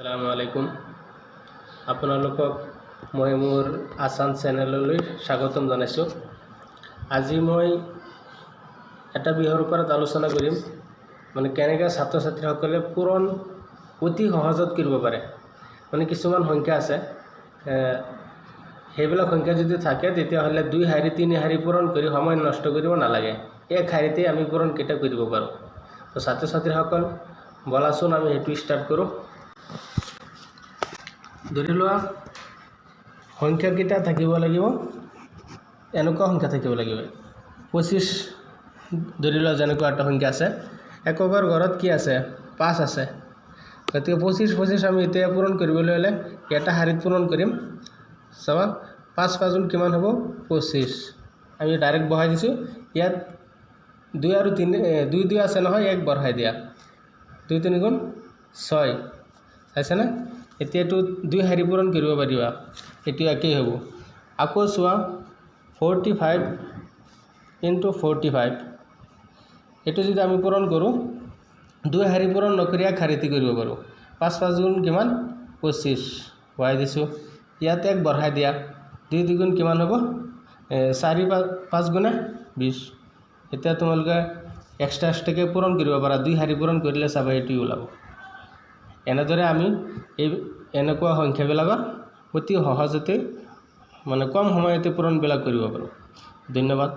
আসসালামু আলাইকুম আপোনালোকক মই মোৰ আসান চেনেললৈ স্বাগতম জনাইছোঁ। আজি মই এটা বিষয়ৰ ওপৰত আলোচনা কৰিম, মানে কেনেকৈ ছাত্ৰ ছাত্ৰীসকলে পূৰণ অতি সহজত কৰিব পাৰে। মানে কিছুমান সংখ্যা আছে, সেইবিলাক সংখ্যা যদি থাকে তেতিয়াহ'লে 2 শাৰী 3 শাৰী পূৰণ কৰি সময় নষ্ট কৰিব নালাগে, এক শাৰীতে আমি পূৰণ কেইটা কৰিব পাৰোঁ। তো ছাত্ৰ ছাত্ৰীসকল বলাচোন আমি সেইটো ষ্টাৰ্ট কৰোঁ। ধৰি লোৱা সংখ্যাকেইটা থাকিব লাগিব, এনেকুৱা সংখ্যা থাকিব লাগিব 25। ধৰি লোৱা যেনেকুৱা এটা সংখ্যা আছে, এককৰ ঘৰত কি আছে 5 আছে, গতিকে 25 আমি এতিয়া পূৰণ কৰিবলৈ হ'লে এটা শাৰীত পূৰণ কৰিম। চাবা 5 5 গুণ কিমান হ'ব 25, আমি ডাইৰেক্ট বহাই দিছোঁ। ইয়াত 2 আৰু 3 2 2 আছে নহয়, 1 বঢ়াই দিয়া, 2 3 গুণ 6 চাইছেনে। এতিয়াতো 2 শাৰী পূৰণ কৰিব পাৰিবা, এইটো একেই হ'ব। আকৌ চোৱা 45 ইনটু 45, এইটো যদি আমি পূৰণ কৰোঁ 2 শাৰী পূৰণ নকৰি 1 শাৰীতে কৰিব পাৰোঁ। 5 5 গুণ কিমান 25 বহাই দিছোঁ, ইয়াত 1 বঢ়াই দিয়া, 2 2 গুণ কিমান হ'ব 4 5 গুণে 20। এতিয়া তোমালোকে এক্সট্ৰাকৈ পূৰণ কৰিব পাৰা, 2 শাৰী পূৰণ কৰিলে চাবা এইটোৱে ওলাব। এনেদৰে আমি এনেকুৱা সংখ্যাবিলাকৰ অতি সহজতে মানে কম সময়তে পূৰণবিলাক কৰিব পাৰোঁ। ধন্যবাদ।